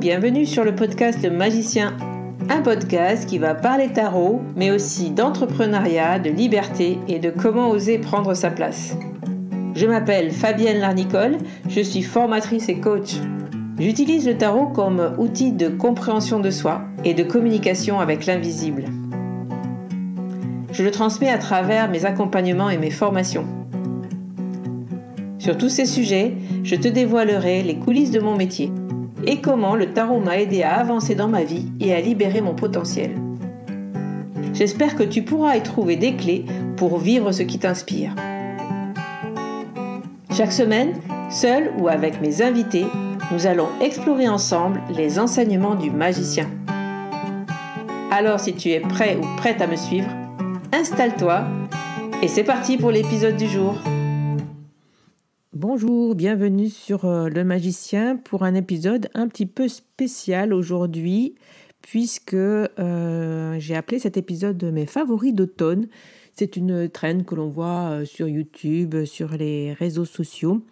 bienvenue sur le podcast Magicien, un podcast qui va parler tarot, mais aussi d'entrepreneuriat, de liberté et de comment oser prendre sa place. Je m'appelle Fabienne Larnicole, je suis formatrice et coach. J'utilise le tarot comme outil de compréhension de soi et de communication avec l'invisible. Je le transmets à travers mes accompagnements et mes formations. Sur tous ces sujets, je te dévoilerai les coulisses de mon métier et comment le tarot m'a aidé à avancer dans ma vie et à libérer mon potentiel. J'espère que tu pourras y trouver des clés pour vivre ce qui t'inspire. Chaque semaine, seul ou avec mes invités, nous allons explorer ensemble les enseignements du magicien. Alors si tu es prêt ou prête à me suivre, installe-toi et c'est parti pour l'épisode du jour. Bonjour, bienvenue sur Le Magicien pour un épisode un petit peu spécial aujourd'hui puisque j'ai appelé cet épisode mes favoris d'automne. C'est une trend que l'on voit sur YouTube, sur les réseaux sociaux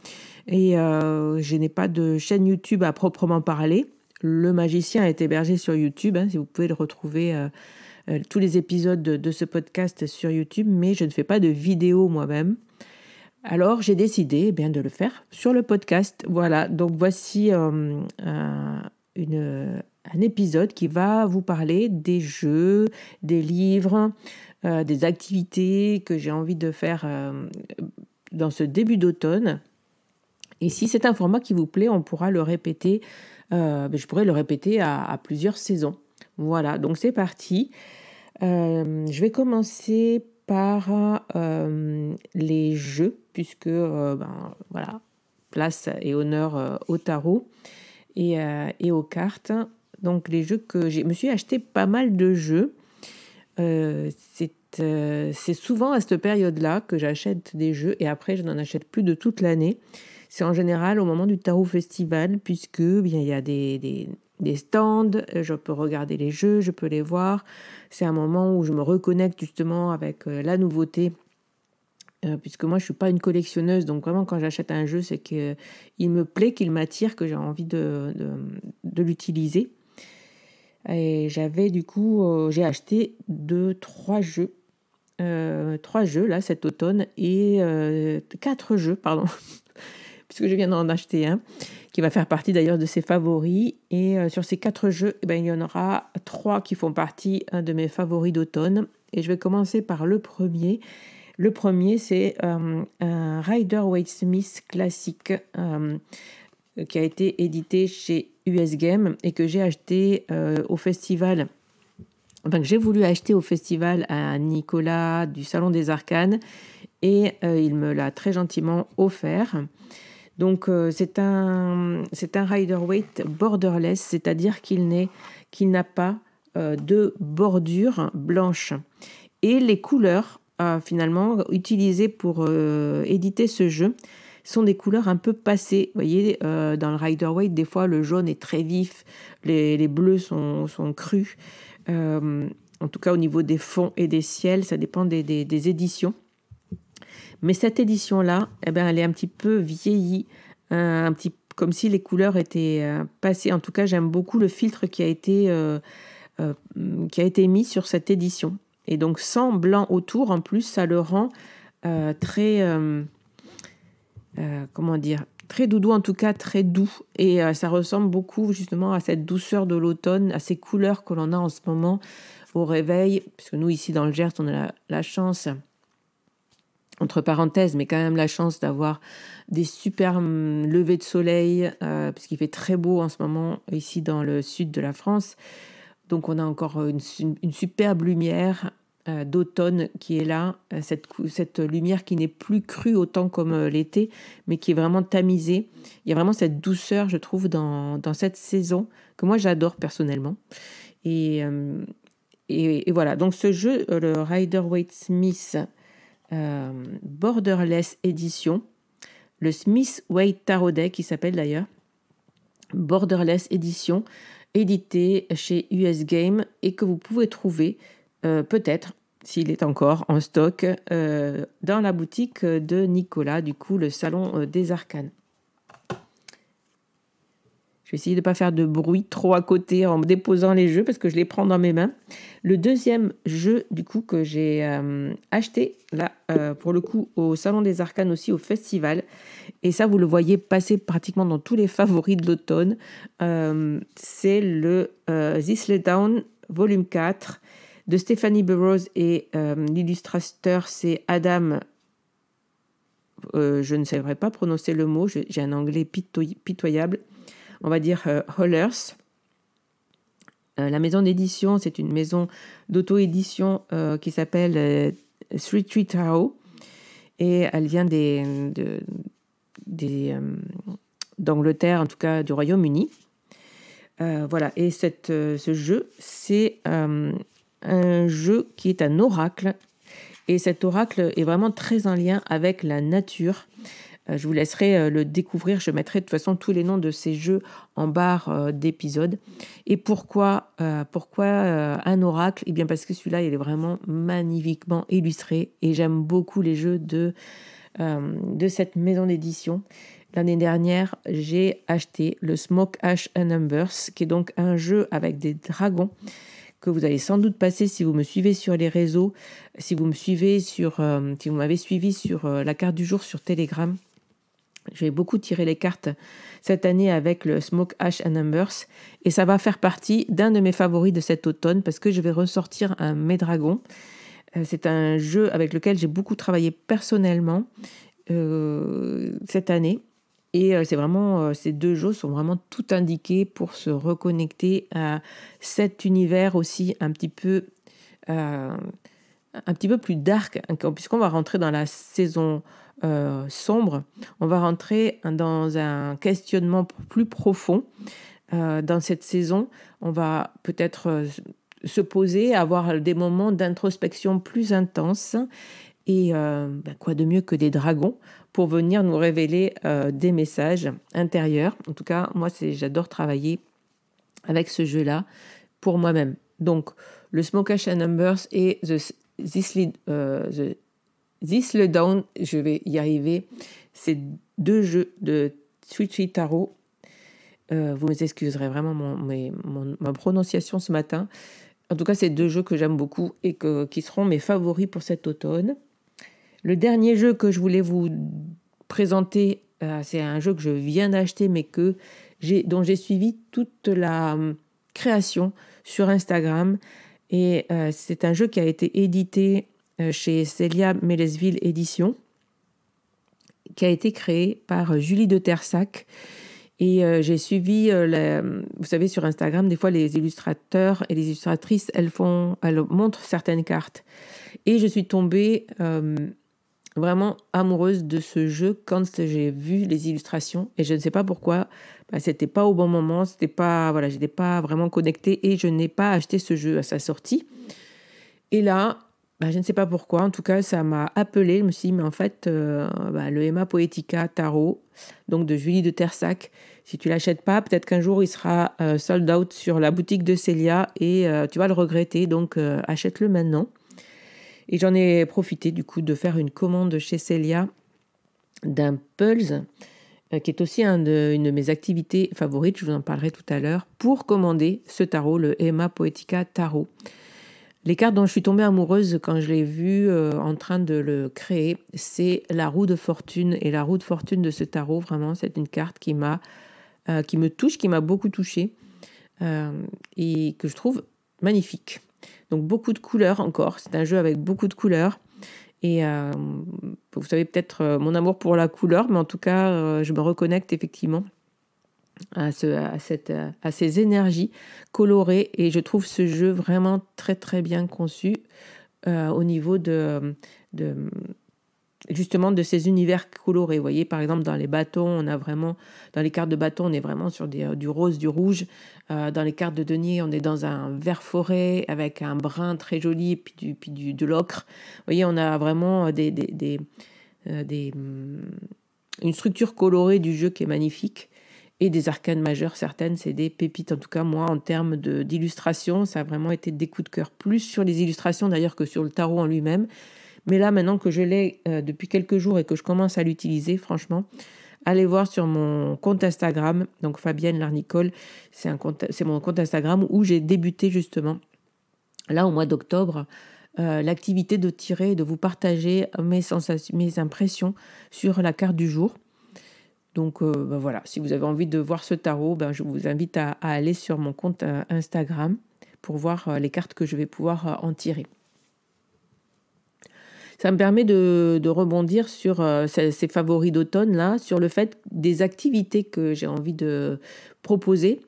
et je n'ai pas de chaîne YouTube à proprement parler. Le Magicien est hébergé sur YouTube, si vous pouvez le retrouver tous les épisodes de ce podcast sur YouTube, mais je ne fais pas de vidéo moi-même. Alors, j'ai décidé de le faire sur le podcast. Voilà, donc voici un épisode qui va vous parler des jeux, des livres, des activités que j'ai envie de faire dans ce début d'automne. Et si c'est un format qui vous plaît, on pourra le répéter. Je pourrais le répéter à plusieurs saisons. Voilà, donc c'est parti. Je vais commencer par les jeux, puisque voilà, place et honneur au tarot et aux cartes. Donc les jeux que je me suis acheté pas mal de jeux. C'est souvent à cette période-là que j'achète des jeux et après je n'en achète plus de toute l'année. C'est en général au moment du Tarot Festival, puisque il y a des stands, je peux regarder les jeux, je peux les voir. C'est un moment où je me reconnecte justement avec la nouveauté, puisque moi je suis pas une collectionneuse, donc vraiment quand j'achète un jeu, c'est qu'il me plaît, qu'il m'attire, que j'ai envie de l'utiliser. Et j'avais du coup, j'ai acheté 3 jeux. 3 jeux là cet automne et 4 jeux, pardon, puisque je viens d'en acheter un qui va faire partie d'ailleurs de ses favoris. Et sur ces 4 jeux, il y en aura 3 qui font partie de mes favoris d'automne. Et je vais commencer par le premier. Le premier, c'est un Rider-Waite-Smith classique qui a été édité chez US Game et que j'ai acheté au festival. Que j'ai voulu acheter au festival à Nicolas du Salon des Arcanes et il me l'a très gentiment offert. Donc c'est un Rider-Waite borderless, c'est-à-dire qu'il n'a pas de bordure blanche. Et les couleurs finalement utilisées pour éditer ce jeu sont des couleurs un peu passées. Vous voyez, dans le Rider-Waite, des fois le jaune est très vif, les bleus sont crus. En tout cas au niveau des fonds et des ciels, ça dépend des éditions. Mais cette édition-là, elle est un petit peu vieillie, un petit comme si les couleurs étaient passées. En tout cas, j'aime beaucoup le filtre qui a été mis sur cette édition. Et donc sans blanc autour, en plus, ça le rend très, très doudou, en tout cas très doux. Et ça ressemble beaucoup justement à cette douceur de l'automne, à ces couleurs que l'on a en ce moment au réveil, puisque nous ici dans le Gers, on a la chance, entre parenthèses, mais quand même la chance d'avoir des super levées de soleil, puisqu'il fait très beau en ce moment ici dans le sud de la France. Donc on a encore une superbe lumière d'automne qui est là, cette lumière qui n'est plus crue autant comme l'été, mais qui est vraiment tamisée. Il y a vraiment cette douceur, je trouve, dans cette saison, que moi j'adore personnellement. Et voilà, donc ce jeu, le Rider-Waite-Smith Borderless Edition, le Smith-Waite Tarot Deck qui s'appelle d'ailleurs, Borderless Edition, édité chez US Game et que vous pouvez trouver peut-être, s'il est encore en stock, dans la boutique de Nicolas, du coup le Salon des Arcanes. Je vais essayer de ne pas faire de bruit trop à côté en déposant les jeux parce que je les prends dans mes mains. Le deuxième jeu, du coup, que j'ai acheté, là, pour le coup, au Salon des Arcanes aussi, au festival. Et ça, vous le voyez passer pratiquement dans tous les favoris de l'automne. C'est le Thistle Down, volume 4, de Stephanie Burrows et l'illustrateur, c'est Adam... je ne saurais pas prononcer le mot, j'ai un anglais pitoyable. On va dire Hollers. La maison d'édition, c'est une maison d'auto-édition qui s'appelle Street Tree Tarot et elle vient d'Angleterre, en tout cas du Royaume-Uni. Voilà, et ce jeu, c'est un jeu qui est un oracle et cet oracle est vraiment très en lien avec la nature. Je vous laisserai le découvrir. Je mettrai de toute façon tous les noms de ces jeux en barre d'épisodes. Et pourquoi un oracle? Eh bien parce que celui-là, il est vraiment magnifiquement illustré. Et j'aime beaucoup les jeux de cette maison d'édition. L'année dernière, j'ai acheté le Smoke Ash and Embers, qui est donc un jeu avec des dragons que vous allez sans doute passer si vous me suivez sur les réseaux, si vous m'avez suivi sur la carte du jour sur Telegram. J'ai beaucoup tiré les cartes cette année avec le Smoke Ash and Embers et ça va faire partie d'un de mes favoris de cet automne parce que je vais ressortir un Médragon. C'est un jeu avec lequel j'ai beaucoup travaillé personnellement cette année et c'est vraiment ces deux jeux sont vraiment tout indiqués pour se reconnecter à cet univers aussi un petit peu plus dark puisqu'on va rentrer dans la saison sombre, on va rentrer dans un questionnement plus profond. Dans cette saison, on va peut-être se poser, avoir des moments d'introspection plus intenses. Et quoi de mieux que des dragons pour venir nous révéler des messages intérieurs. En tout cas, moi, j'adore travailler avec ce jeu-là pour moi-même. Donc, le Smoke Ash and Embers et Thistle Down, je vais y arriver. C'est deux jeux de Street Tree Tarot. Vous m'excuserez vraiment ma prononciation ce matin. En tout cas, c'est deux jeux que j'aime beaucoup et qui seront mes favoris pour cet automne. Le dernier jeu que je voulais vous présenter, c'est un jeu que je viens d'acheter, mais dont j'ai suivi toute la création sur Instagram. Et c'est un jeu qui a été édité chez Célia Mélesville Éditions, qui a été créé par Julie de Tersac. Et j'ai suivi, vous savez, sur Instagram, des fois, les illustrateurs et les illustratrices, elles montrent certaines cartes. Et je suis tombée vraiment amoureuse de ce jeu quand j'ai vu les illustrations. Et je ne sais pas pourquoi, c'était pas au bon moment, j'étais pas vraiment connectée et je n'ai pas acheté ce jeu à sa sortie. Et là, je ne sais pas pourquoi, en tout cas, ça m'a appelée. Je me suis dit, mais en fait, le Emma Poetica Tarot, donc de Julie de Tersac, si tu l'achètes pas, peut-être qu'un jour, il sera sold out sur la boutique de Célia et tu vas le regretter, donc achète-le maintenant. Et j'en ai profité, du coup, de faire une commande chez Célia d'un Pulse, qui est aussi une de mes activités favorites, je vous en parlerai tout à l'heure, pour commander ce tarot, le Emma Poetica Tarot. Les cartes dont je suis tombée amoureuse quand je l'ai vu en train de le créer, c'est la roue de fortune. Et la roue de fortune de ce tarot, vraiment, c'est une carte qui me touche, qui m'a beaucoup touchée et que je trouve magnifique. Donc beaucoup de couleurs encore, c'est un jeu avec beaucoup de couleurs. Et vous savez peut-être mon amour pour la couleur, mais en tout cas, je me reconnecte effectivement à ces énergies colorées et je trouve ce jeu vraiment très très bien conçu au niveau justement de ces univers colorés. Vous voyez, par exemple, dans les bâtons, dans les cartes de bâton, on est vraiment sur du rose, du rouge. Dans les cartes de denier, on est dans un vert forêt avec un brun très joli et puis de l'ocre. Vous voyez, on a vraiment une structure colorée du jeu qui est magnifique. Et des arcanes majeures, certaines, c'est des pépites. En tout cas, moi, en termes d'illustration, ça a vraiment été des coups de cœur. Plus sur les illustrations, d'ailleurs, que sur le tarot en lui-même. Mais là, maintenant que je l'ai depuis quelques jours et que je commence à l'utiliser, franchement, allez voir sur mon compte Instagram, donc Fabienne Larnicole, c'est mon compte Instagram où j'ai débuté justement, là au mois d'octobre, l'activité de tirer, de vous partager mes sensations, mes impressions sur la carte du jour. Donc voilà, si vous avez envie de voir ce tarot, je vous invite à aller sur mon compte Instagram pour voir les cartes que je vais pouvoir en tirer. Ça me permet de rebondir sur ces favoris d'automne, là, sur le fait des activités que j'ai envie de proposer,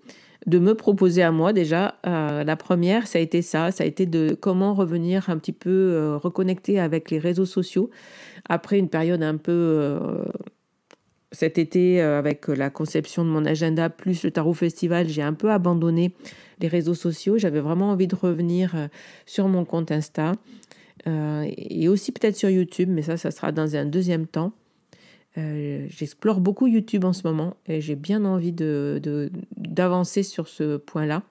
de me proposer à moi déjà. La première, ça a été de comment revenir un petit peu reconnecter avec les réseaux sociaux après une période un peu... cet été, avec la conception de mon agenda plus le Tarot Festival, j'ai un peu abandonné les réseaux sociaux. J'avais vraiment envie de revenir sur mon compte Insta. Et aussi peut-être sur YouTube, mais ça sera dans un deuxième temps. J'explore beaucoup YouTube en ce moment et j'ai bien envie d'avancer sur ce point-là.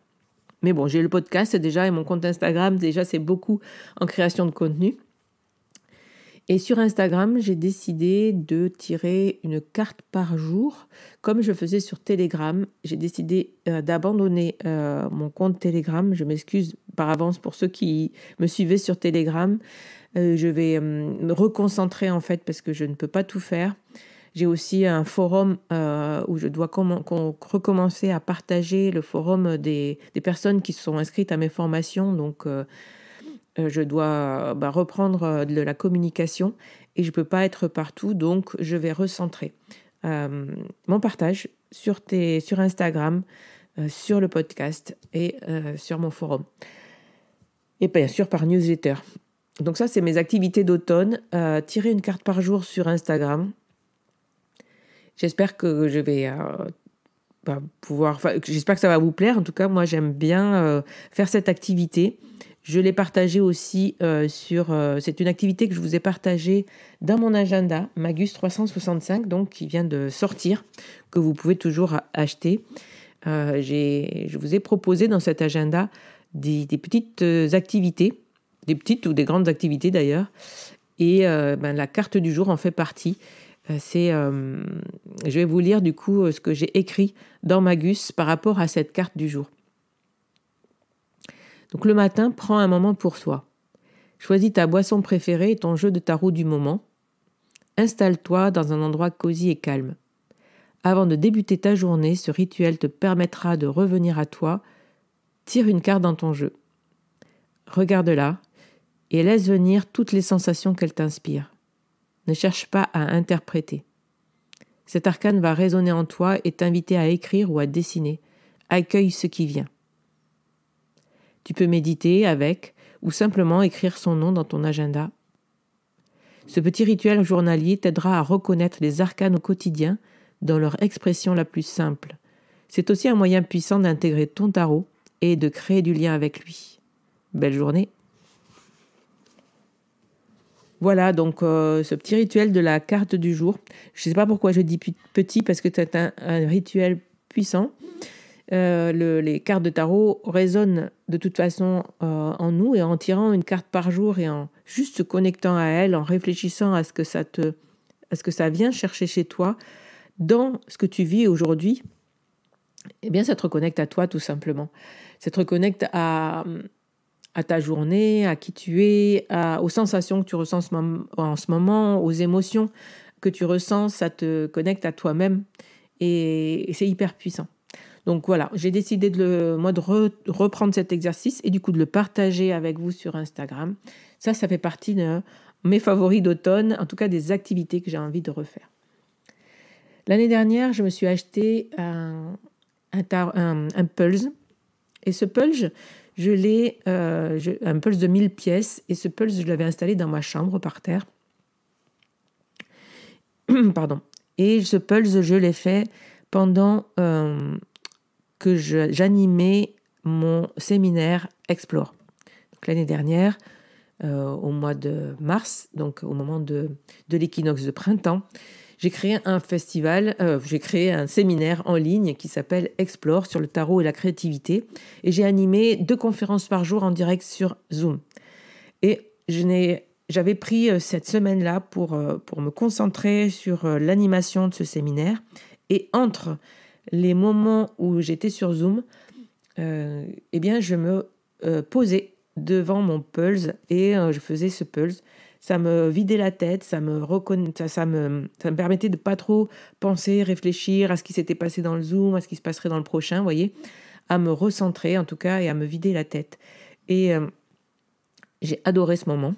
Mais bon, j'ai le podcast déjà et mon compte Instagram, déjà c'est beaucoup en création de contenu. Et sur Instagram, j'ai décidé de tirer une carte par jour, comme je faisais sur Telegram. J'ai décidé d'abandonner mon compte Telegram. Je m'excuse par avance pour ceux qui me suivaient sur Telegram. Je vais me reconcentrer en fait parce que je ne peux pas tout faire. J'ai aussi un forum où je dois recommencer à partager le forum des personnes qui sont inscrites à mes formations. Donc, je dois reprendre de la communication et je ne peux pas être partout, donc je vais recentrer mon partage sur Instagram, sur le podcast et sur mon forum. Et bien sûr par newsletter. Donc ça, c'est mes activités d'automne. Tirer une carte par jour sur Instagram. J'espère que je vais j'espère que ça va vous plaire. En tout cas, moi, j'aime bien faire cette activité. Je l'ai partagée aussi c'est une activité que je vous ai partagée dans mon agenda, Magus 365, donc qui vient de sortir, que vous pouvez toujours acheter. Je vous ai proposé dans cet agenda des petites activités, des petites ou des grandes activités d'ailleurs, et la carte du jour en fait partie. Je vais vous lire du coup ce que j'ai écrit dans Magus par rapport à cette carte du jour. Donc le matin, prends un moment pour toi. Choisis ta boisson préférée et ton jeu de tarot du moment. Installe-toi dans un endroit cosy et calme. Avant de débuter ta journée, ce rituel te permettra de revenir à toi. Tire une carte dans ton jeu. Regarde-la et laisse venir toutes les sensations qu'elle t'inspire. Ne cherche pas à interpréter. Cet arcane va résonner en toi et t'inviter à écrire ou à dessiner. Accueille ce qui vient. Tu peux méditer avec ou simplement écrire son nom dans ton agenda. Ce petit rituel journalier t'aidera à reconnaître les arcanes au quotidien dans leur expression la plus simple. C'est aussi un moyen puissant d'intégrer ton tarot et de créer du lien avec lui. Belle journée. Voilà donc ce petit rituel de la carte du jour. Je ne sais pas pourquoi je dis petit parce que c'est un rituel puissant. Les cartes de tarot résonnent de toute façon en nous et en tirant une carte par jour et en juste se connectant à elle, en réfléchissant à ce que ça vient chercher chez toi dans ce que tu vis aujourd'hui, eh bien ça te reconnecte à toi tout simplement. Ça te reconnecte à ta journée, à qui tu es, aux sensations que tu ressens en ce moment, aux émotions que tu ressens, ça te connecte à toi-même et c'est hyper puissant. Donc voilà, j'ai décidé de reprendre cet exercice et du coup de le partager avec vous sur Instagram. Ça fait partie de mes favoris d'automne, en tout cas des activités que j'ai envie de refaire. L'année dernière, je me suis acheté un Pulse. Et ce Pulse, un Pulse de 1000 pièces. Et ce Pulse, je l'avais installé dans ma chambre par terre. Pardon. Et ce Pulse, je l'ai fait pendant que j'animais mon séminaire Explore. Donc, l'année dernière, au mois de mars, donc au moment de l'équinoxe de printemps, j'ai créé un séminaire en ligne qui s'appelle Explore sur le tarot et la créativité. Et j'ai animé 2 conférences par jour en direct sur Zoom. Et je n'ai j'avais pris cette semaine-là pour me concentrer sur l'animation de ce séminaire. Et entre les moments où j'étais sur Zoom, eh bien, je me posais devant mon Pulse et je faisais ce Pulse. Ça me vidait la tête, ça me permettait de pas trop penser, réfléchir à ce qui s'était passé dans le Zoom, à ce qui se passerait dans le prochain, vous voyez, à me recentrer en tout cas et à me vider la tête. Et j'ai adoré ce moment.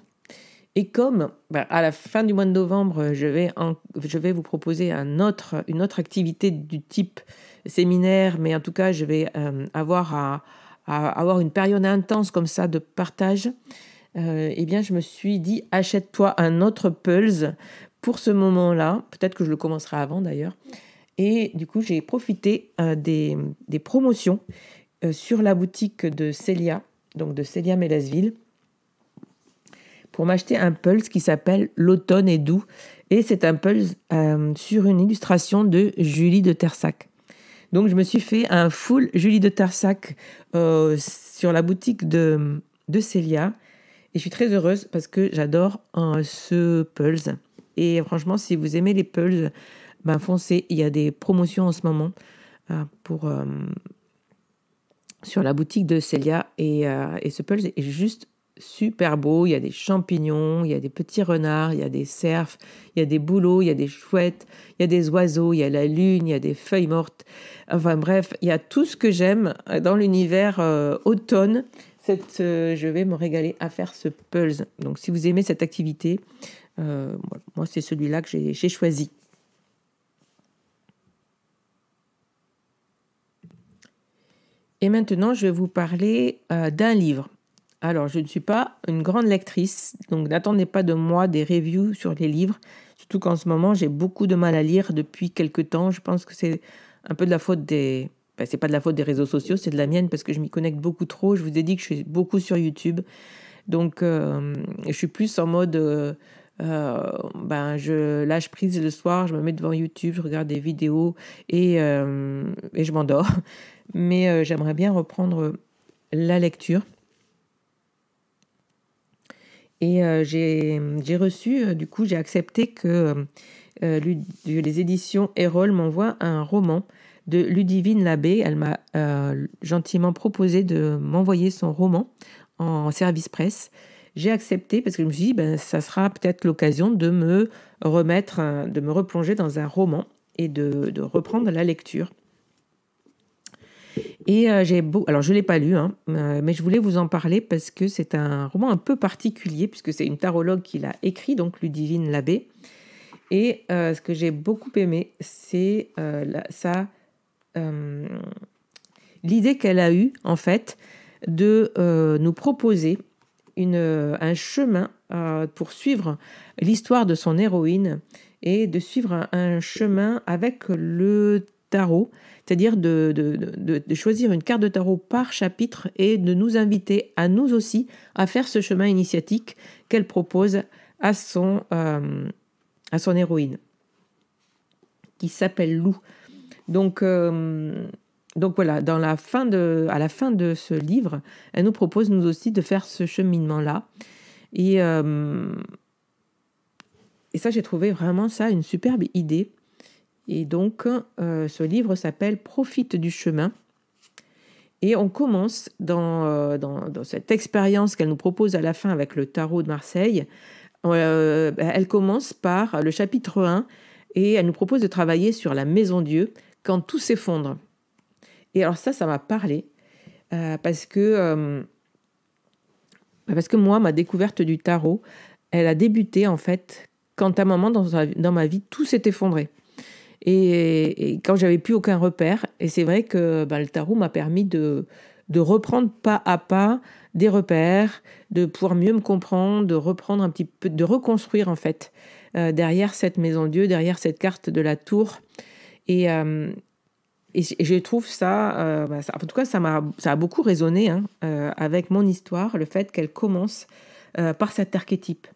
Et comme à la fin du mois de novembre, je vais vous proposer une autre activité du type séminaire, mais en tout cas, je vais avoir une période intense comme ça de partage. Eh bien, je me suis dit, achète-toi un autre Pulse pour ce moment-là. Peut-être que je le commencerai avant d'ailleurs. Et du coup, j'ai profité des promotions sur la boutique de Célia, donc de Célia Mélesville, pour m'acheter un Pulse qui s'appelle L'automne est doux. Et c'est un Pulse sur une illustration de Julie de Tersac. Donc, je me suis fait un full Julie de Tersac sur la boutique de Célia. Et je suis très heureuse parce que j'adore ce Pulse. Et franchement, si vous aimez les Pulse, foncez. Il y a des promotions en ce moment sur la boutique de Célia. Et ce Pulse est juste super beau. Il y a des champignons, il y a des petits renards, il y a des cerfs, il y a des bouleaux, il y a des chouettes, il y a des oiseaux, il y a la lune, il y a des feuilles mortes. Enfin bref, il y a tout ce que j'aime dans l'univers automne. Je vais me régaler à faire ce Pulse. Donc, si vous aimez cette activité, moi, c'est celui-là que j'ai choisi. Et maintenant, je vais vous parler d'un livre. Alors, je ne suis pas une grande lectrice, donc n'attendez pas de moi des reviews sur les livres, surtout qu'en ce moment, j'ai beaucoup de mal à lire depuis quelques temps. Je pense que c'est un peu de la faute des... c'est pas de la faute des réseaux sociaux, c'est de la mienne parce que je m'y connecte beaucoup trop. Je vous ai dit que je suis beaucoup sur YouTube. Donc, je suis plus en mode... je lâche prise le soir, je me mets devant YouTube, je regarde des vidéos et je m'endors. Mais j'aimerais bien reprendre la lecture. Et j'ai reçu, du coup, j'ai accepté que les éditions Erol m'envoient un roman de Ludivine Labbé. Elle m'a gentiment proposé de m'envoyer son roman en service presse. J'ai accepté parce que je me suis dit, ça sera peut-être l'occasion de me replonger dans un roman et de reprendre la lecture. Et alors je ne l'ai pas lu, mais je voulais vous en parler parce que c'est un roman un peu particulier puisque c'est une tarologue qui l'a écrit, donc Ludivine Labbé. Et ce que j'ai beaucoup aimé, c'est l'idée qu'elle a eue, en fait, de nous proposer un chemin pour suivre l'histoire de son héroïne et de suivre un chemin avec le tarot, c'est-à-dire de choisir une carte de tarot par chapitre et de nous inviter à nous aussi à faire ce chemin initiatique qu'elle propose à son héroïne, qui s'appelle Lou. Donc voilà, à la fin de ce livre, elle nous propose nous aussi de faire ce cheminement-là. Et ça, j'ai trouvé vraiment ça une superbe idée. Et donc, ce livre s'appelle « Profite du chemin ». Et on commence dans cette expérience qu'elle nous propose à la fin avec le tarot de Marseille. Elle commence par le chapitre 1 et elle nous propose de travailler sur la maison Dieu quand tout s'effondre. Et alors ça m'a parlé parce que moi, ma découverte du tarot, elle a débuté en fait quand à un moment dans ma vie, tout s'est effondré. Et quand j'avais plus aucun repère, et c'est vrai que le tarot m'a permis de reprendre pas à pas des repères, de pouvoir mieux me comprendre, de reprendre un petit peu, de reconstruire en fait derrière cette maison Dieu, derrière cette carte de la tour. Et je trouve ça, en tout cas, ça a beaucoup résonné avec mon histoire, le fait qu'elle commence par cet archétype.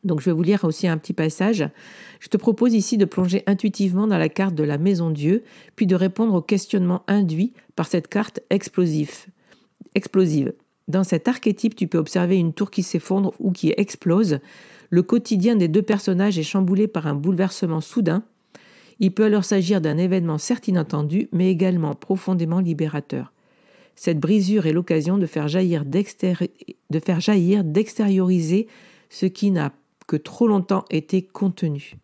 Donc, je vais vous lire aussi un petit passage. Je te propose ici de plonger intuitivement dans la carte de la maison Dieu, puis de répondre aux questionnements induits par cette carte explosive. Dans cet archétype, tu peux observer une tour qui s'effondre ou qui explose. Le quotidien des deux personnages est chamboulé par un bouleversement soudain. Il peut alors s'agir d'un événement certes inattendu, mais également profondément libérateur. Cette brisure est l'occasion de faire jaillir, d'extérioriser ce qui n'a que trop longtemps été contenu.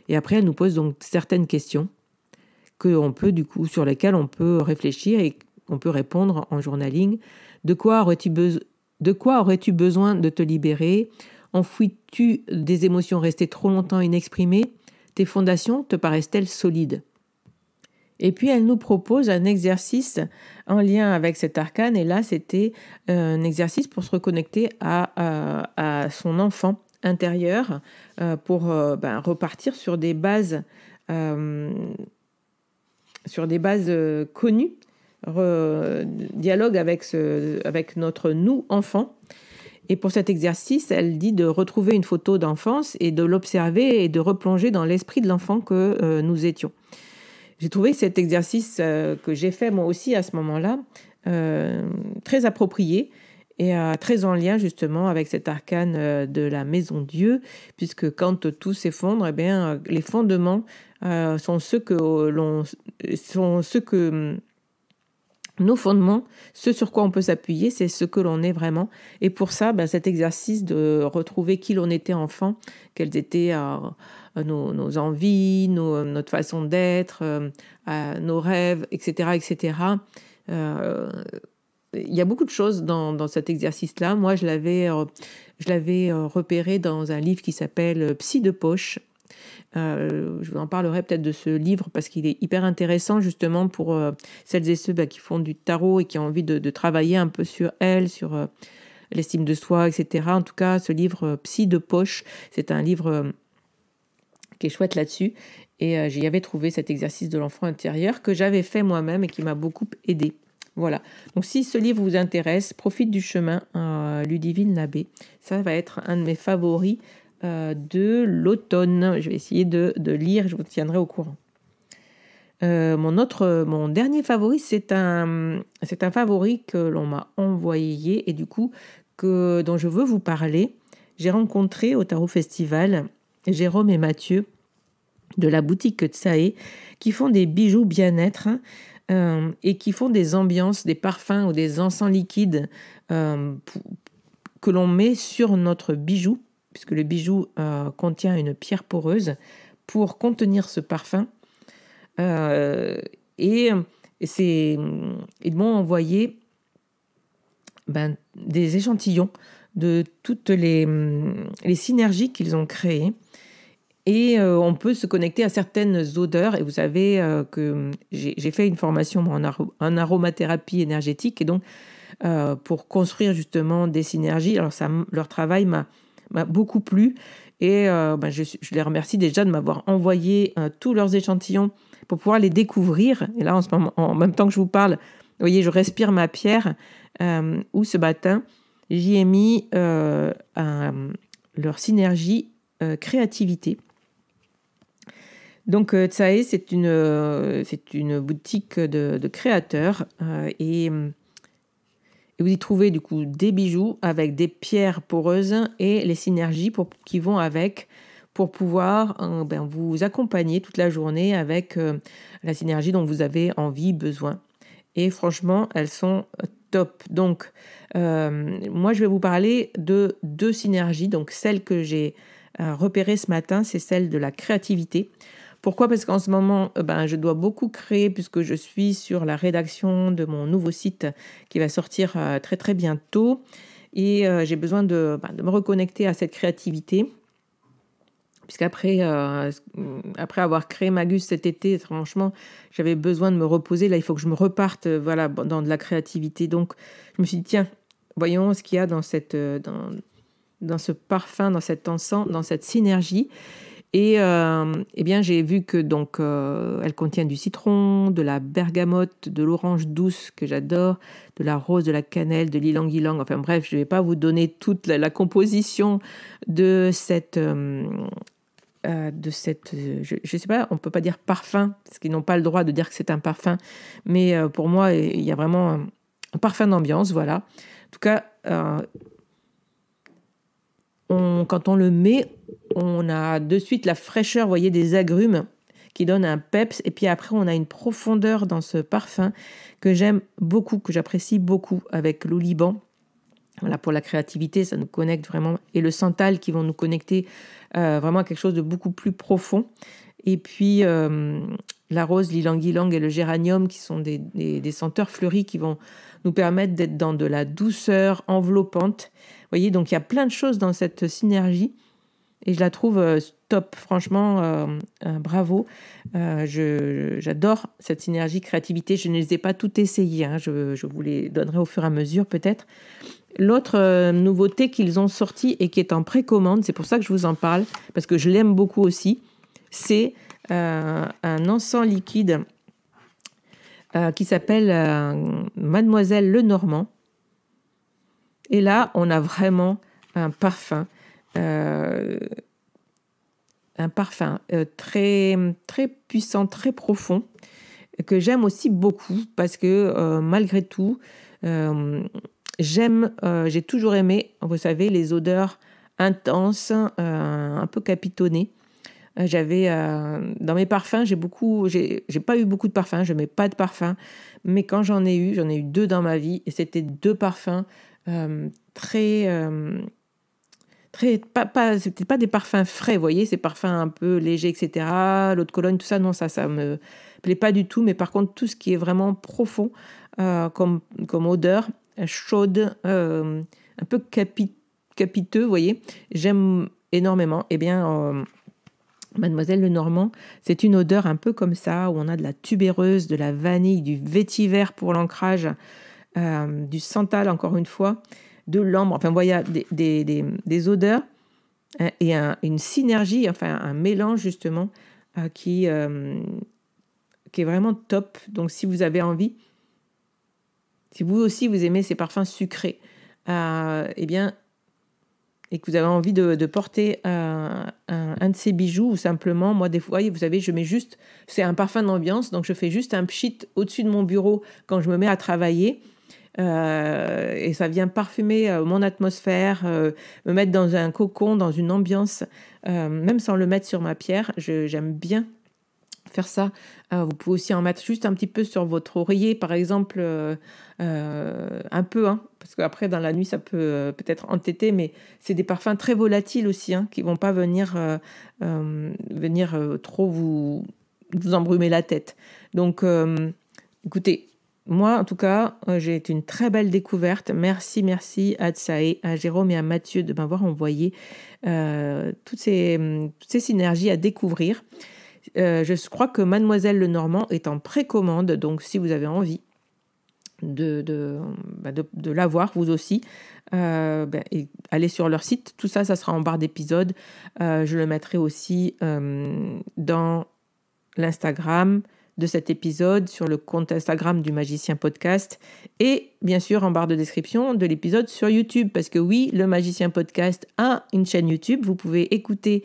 Et après, elle nous pose donc certaines questions sur lesquelles on peut réfléchir et on peut répondre en journaling. De quoi aurais-tu besoin de te libérer? Enfouis-tu des émotions restées trop longtemps inexprimées? Tes fondations te paraissent-elles solides? Et puis, elle nous propose un exercice en lien avec cet arcane. Et là, c'était un exercice pour se reconnecter à son enfant intérieur pour repartir sur des bases, connues. Dialogue avec notre nous enfant. Et pour cet exercice, elle dit de retrouver une photo d'enfance et de l'observer et de replonger dans l'esprit de l'enfant que nous étions. J'ai trouvé cet exercice que j'ai fait moi aussi à ce moment-là très approprié et très en lien justement avec cet arcane de la maison Dieu, puisque quand tout s'effondre, les fondements sont ceux que nos fondements, ce sur quoi on peut s'appuyer, c'est ce que l'on est vraiment. Et pour ça, cet exercice de retrouver qui l'on était enfant, quelles étaient nos envies, notre façon d'être, nos rêves, etc., etc. Il y a beaucoup de choses dans cet exercice-là. Moi, je l'avais repéré dans un livre qui s'appelle Psy de poche. Je vous en parlerai peut-être de ce livre parce qu'il est hyper intéressant justement pour celles et ceux qui font du tarot et qui ont envie de travailler un peu sur sur l'estime de soi, etc. En tout cas, ce livre Psy de poche, c'est un livre qui est chouette là-dessus. Et j'y avais trouvé cet exercice de l'enfant intérieur que j'avais fait moi-même et qui m'a beaucoup aidé. Voilà. Donc, si ce livre vous intéresse, Profite du chemin, Ludivine Labbé. Ça va être un de mes favoris de l'automne. Je vais essayer de lire, je vous tiendrai au courant. Mon dernier favori, c'est un favori que l'on m'a envoyé et du coup dont je veux vous parler. J'ai rencontré au Tarot Festival Jérôme et Mathieu de la boutique Tsae qui font des bijoux bien-être et qui font des ambiances, des parfums ou des encens liquides que l'on met sur notre bijou, puisque le bijou contient une pierre poreuse pour contenir ce parfum. Ils m'ont envoyé des échantillons de toutes les synergies qu'ils ont créées. Et on peut se connecter à certaines odeurs. Et vous savez que j'ai fait une formation en aromathérapie énergétique. Et donc, pour construire justement des synergies, alors leur travail m'a beaucoup plu. Et je les remercie déjà de m'avoir envoyé tous leurs échantillons pour pouvoir les découvrir. Et là, en même temps que je vous parle, vous voyez, je respire ma pierre où ce matin, j'y ai mis leur synergie créativité. Donc, Tsae, c'est une boutique de créateurs et vous y trouvez du coup des bijoux avec des pierres poreuses et les synergies qui vont avec pour pouvoir vous accompagner toute la journée avec la synergie dont vous avez envie, besoin. Et franchement, elles sont top. Donc, moi, je vais vous parler de 2 synergies. Donc, celle que j'ai repérée ce matin, c'est celle de la créativité. Pourquoi ? Parce qu'en ce moment, je dois beaucoup créer puisque je suis sur la rédaction de mon nouveau site qui va sortir très très bientôt. Et j'ai besoin de me reconnecter à cette créativité. Puisqu'après après avoir créé Magus cet été, franchement, j'avais besoin de me reposer. Là, il faut que je me reparte dans de la créativité. Donc, je me suis dit, tiens, voyons ce qu'il y a dans ce parfum, dans cet encens, dans cette synergie. Et j'ai vu que elle contient du citron, de la bergamote, de l'orange douce que j'adore, de la rose, de la cannelle, de l'ylang-ylang. Enfin bref, je ne vais pas vous donner toute la composition de cette je sais pas, on peut pas dire parfum parce qu'ils n'ont pas le droit de dire que c'est un parfum, mais pour moi il y a vraiment parfum d'ambiance, voilà. En tout cas, quand on le met, on a de suite la fraîcheur, vous voyez, des agrumes qui donne un peps. Et puis après, on a une profondeur dans ce parfum que j'aime beaucoup, que j'apprécie beaucoup avec l'oliban. Voilà, pour la créativité, ça nous connecte vraiment. Et le santal qui vont nous connecter vraiment à quelque chose de beaucoup plus profond. Et puis la rose, l'ilang-ilang et le géranium qui sont des senteurs fleuries qui vont nous permettre d'être dans de la douceur enveloppante. Vous voyez, donc il y a plein de choses dans cette synergie et je la trouve top. Franchement, bravo. J'adore cette synergie créativité. Je ne les ai pas toutes essayées. Hein. Je vous les donnerai au fur et à mesure peut-être. L'autre nouveauté qu'ils ont sortie et qui est en précommande, c'est pour ça que je vous en parle, parce que je l'aime beaucoup aussi, c'est un encens liquide qui s'appelle Mademoiselle Lenormand. Et là, on a vraiment un parfum très, très puissant, très profond, que j'aime aussi beaucoup, parce que malgré tout, j'ai toujours aimé, vous savez, les odeurs intenses, un peu capitonnées. Dans mes parfums, j'ai pas eu beaucoup de parfums, je mets pas de parfums, mais quand j'en ai eu 2 dans ma vie, et c'était 2 parfums très, c'était pas des parfums frais, vous voyez, ces parfums un peu légers, etc. L'eau de Cologne, tout ça, non, ça me plaît pas du tout, mais par contre, tout ce qui est vraiment profond, comme odeur, chaude, un peu capiteux, vous voyez, j'aime énormément. Eh bien, Mademoiselle Lenormand, c'est une odeur un peu comme ça, où on a de la tubéreuse, de la vanille, du vétiver pour l'ancrage, du santal, encore une fois, de l'ambre. Enfin, vous voyez, des odeurs et une synergie, enfin, un mélange, justement, qui est vraiment top. Donc, si vous avez envie, si vous aussi, vous aimez ces parfums sucrés, eh bien, et que vous avez envie de porter un de ces bijoux, ou simplement, moi, des fois, vous savez, je mets juste, c'est un parfum d'ambiance, donc je fais juste un pchit au-dessus de mon bureau quand je me mets à travailler, et ça vient parfumer mon atmosphère, me mettre dans un cocon, dans une ambiance, même sans le mettre sur ma pierre. J'aime bien faire ça. Vous pouvez aussi en mettre juste un petit peu sur votre oreiller, par exemple, un peu, hein, parce qu'après, dans la nuit, ça peut peut-être entêter, mais c'est des parfums très volatiles aussi, hein, qui ne vont pas venir trop vous embrumer la tête. Donc, écoutez, moi, en tout cas, j'ai été une très belle découverte. Merci à Tsae, à Jérôme et à Mathieu de m'avoir envoyé toutes ces synergies à découvrir. Je crois que Mademoiselle Lenormand est en précommande, donc si vous avez envie de l'avoir, vous aussi, allez sur leur site. Tout ça, ça sera en barre d'épisode. Je le mettrai aussi dans l'Instagram de cet épisode, sur le compte Instagram du Magicien Podcast, et bien sûr en barre de description de l'épisode sur YouTube, parce que oui, le Magicien Podcast a une chaîne YouTube. Vous pouvez écouter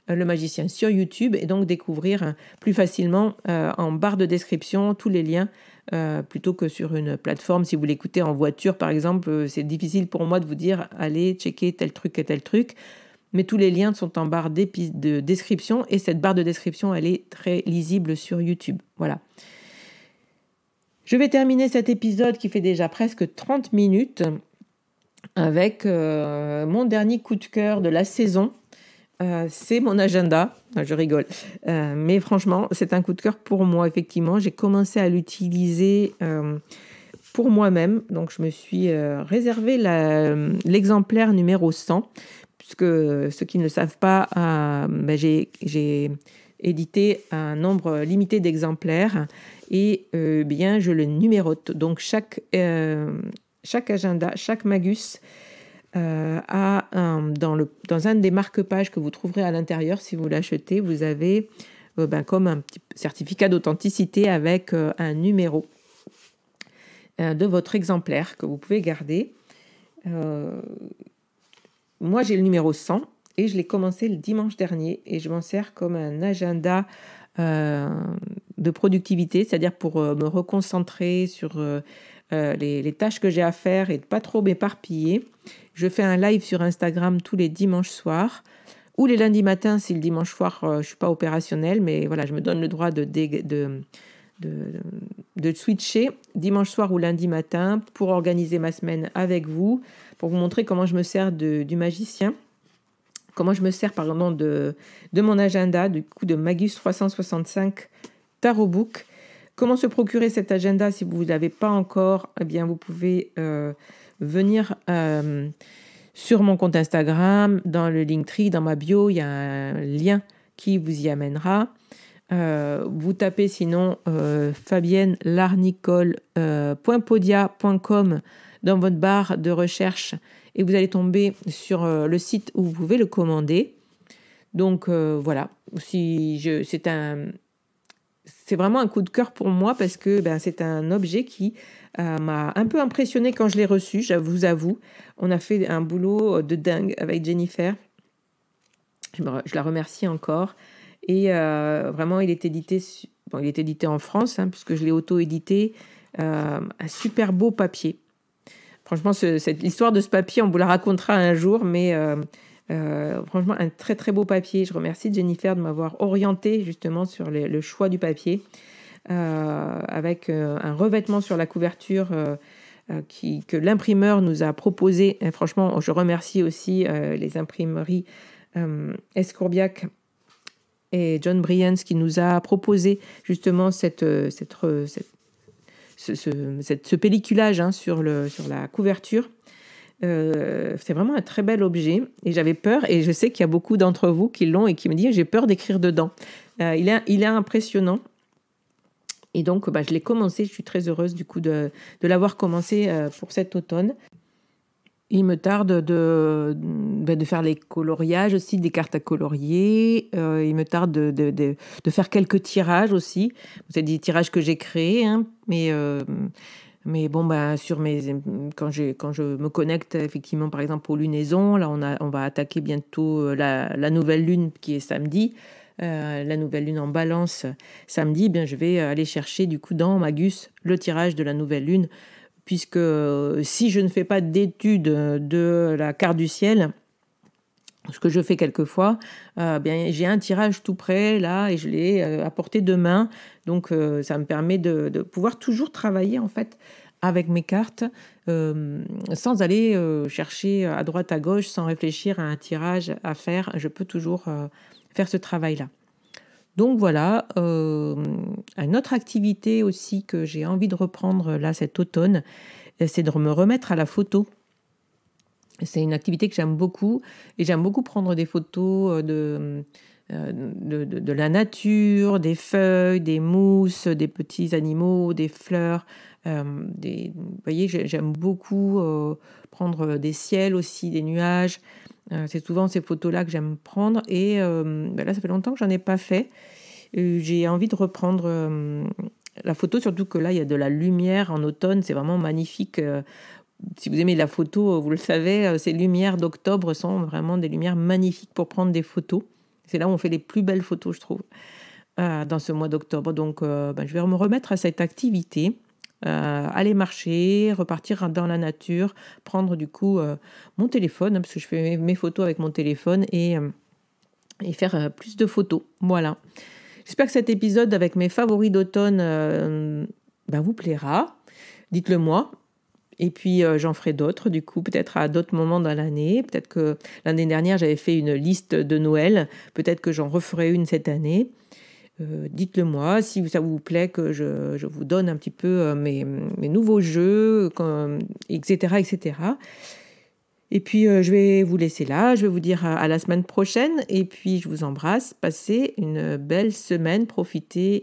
le Magicien sur YouTube et donc découvrir plus facilement en barre de description tous les liens, plutôt que sur une plateforme. Si vous l'écoutez en voiture, par exemple, c'est difficile pour moi de vous dire allez checker tel truc et tel truc, mais tous les liens sont en barre de description, et cette barre de description, elle est très lisible sur YouTube. Voilà. Je vais terminer cet épisode qui fait déjà presque 30 minutes avec mon dernier coup de cœur de la saison. C'est mon agenda. Je rigole. Mais franchement, c'est un coup de cœur pour moi, effectivement. J'ai commencé à l'utiliser pour moi-même. Donc, je me suis réservé l'exemplaire numéro 100, puisque ceux qui ne le savent pas, j'ai édité un nombre limité d'exemplaires et bien, je le numérote. Donc, chaque agenda, chaque magus dans un des marque-pages que vous trouverez à l'intérieur, si vous l'achetez, vous avez comme un petit certificat d'authenticité avec un numéro de votre exemplaire que vous pouvez garder. Moi, j'ai le numéro 100 et je l'ai commencé le dimanche dernier, et je m'en sers comme un agenda de productivité, c'est-à-dire pour me reconcentrer sur les tâches que j'ai à faire et de pas trop m'éparpiller. Je fais un live sur Instagram tous les dimanches soirs ou les lundis matins si le dimanche soir je suis pas opérationnelle, mais voilà, je me donne le droit de switcher dimanche soir ou lundi matin pour organiser ma semaine avec vous, pour vous montrer comment je me sers du magicien, comment je me sers pardon, de mon agenda, du coup de Magus 365 Tarot Book. Comment se procurer cet agenda si vous ne l'avez pas encore? Eh bien, vous pouvez venir sur mon compte Instagram, dans le Linktree, dans ma bio, il y a un lien qui vous y amènera. Vous tapez sinon fabiennelarnicole.podia.com dans votre barre de recherche et vous allez tomber sur le site où vous pouvez le commander. Donc voilà, c'est vraiment un coup de cœur pour moi parce que c'est un objet qui m'a un peu impressionnée quand je l'ai reçu, je vous avoue. On a fait un boulot de dingue avec Jennifer. Je la remercie encore. Et vraiment, il est édité en France, puisque je l'ai auto-édité. Un super beau papier. Franchement, l'histoire de ce papier, on vous la racontera un jour, mais franchement, un très très beau papier. Je remercie Jennifer de m'avoir orientée justement sur le choix du papier, avec un revêtement sur la couverture que l'imprimeur nous a proposé. Et franchement, je remercie aussi les imprimeries Escourbiac et John Brians qui nous a proposé justement ce pelliculage sur la couverture. C'est vraiment un très bel objet et j'avais peur, et je sais qu'il y a beaucoup d'entre vous qui l'ont et qui me disent j'ai peur d'écrire dedans. Il est impressionnant et donc je l'ai commencé. Je suis très heureuse du coup de l'avoir commencé pour cet automne. Il me tarde de faire les coloriages aussi, des cartes à colorier. Il me tarde de faire quelques tirages aussi. C'est des tirages que j'ai créés, mais bon, quand je me connecte effectivement, par exemple, aux lunaisons, là, on va attaquer bientôt la nouvelle lune qui est samedi. La nouvelle lune en balance samedi, je vais aller chercher du coup dans Magus le tirage de la nouvelle lune, puisque si je ne fais pas d'étude de la carte du ciel, ce que je fais quelquefois, j'ai un tirage tout prêt là et je l'ai apporté demain. Donc ça me permet de pouvoir toujours travailler en fait avec mes cartes sans aller chercher à droite à gauche, sans réfléchir à un tirage à faire. Je peux toujours faire ce travail-là. Donc voilà, une autre activité aussi que j'ai envie de reprendre là cet automne, c'est de me remettre à la photo. C'est une activité que j'aime beaucoup et j'aime beaucoup prendre des photos de la nature, des feuilles, des mousses, des petits animaux, des fleurs. Vous voyez, j'aime beaucoup prendre des ciels aussi, des nuages. C'est souvent ces photos-là que j'aime prendre et là, ça fait longtemps que j'en ai pas fait. J'ai envie de reprendre la photo, surtout que là, il y a de la lumière en automne, c'est vraiment magnifique. Si vous aimez la photo, vous le savez, ces lumières d'octobre sont vraiment des lumières magnifiques pour prendre des photos. C'est là où on fait les plus belles photos, je trouve, dans ce mois d'octobre. Donc, je vais me remettre à cette activité, aller marcher, repartir dans la nature, prendre du coup mon téléphone, parce que je fais mes photos avec mon téléphone et faire plus de photos. Voilà. J'espère que cet épisode avec mes favoris d'automne vous plaira. Dites-le moi. Et puis, j'en ferai d'autres, du coup, peut-être à d'autres moments dans l'année. Peut-être que l'année dernière, j'avais fait une liste de Noël. Peut-être que j'en referai une cette année. Dites-le moi si ça vous plaît que je vous donne un petit peu mes nouveaux jeux, etc., etc. Et puis, je vais vous laisser là. Je vais vous dire à la semaine prochaine. Et puis, je vous embrasse. Passez une belle semaine. Profitez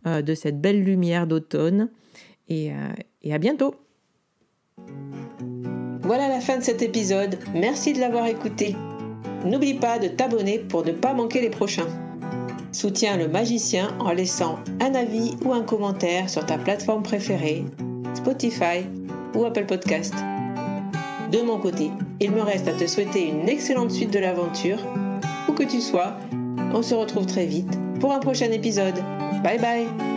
de cette belle lumière d'automne. Et à bientôt. Voilà la fin de cet épisode. Merci de l'avoir écouté. N'oublie pas de t'abonner pour ne pas manquer les prochains. Soutiens le magicien en laissant un avis ou un commentaire sur ta plateforme préférée, Spotify ou Apple Podcast. De mon côté, il me reste à te souhaiter une excellente suite de l'aventure. Où que tu sois, on se retrouve très vite pour un prochain épisode. Bye bye!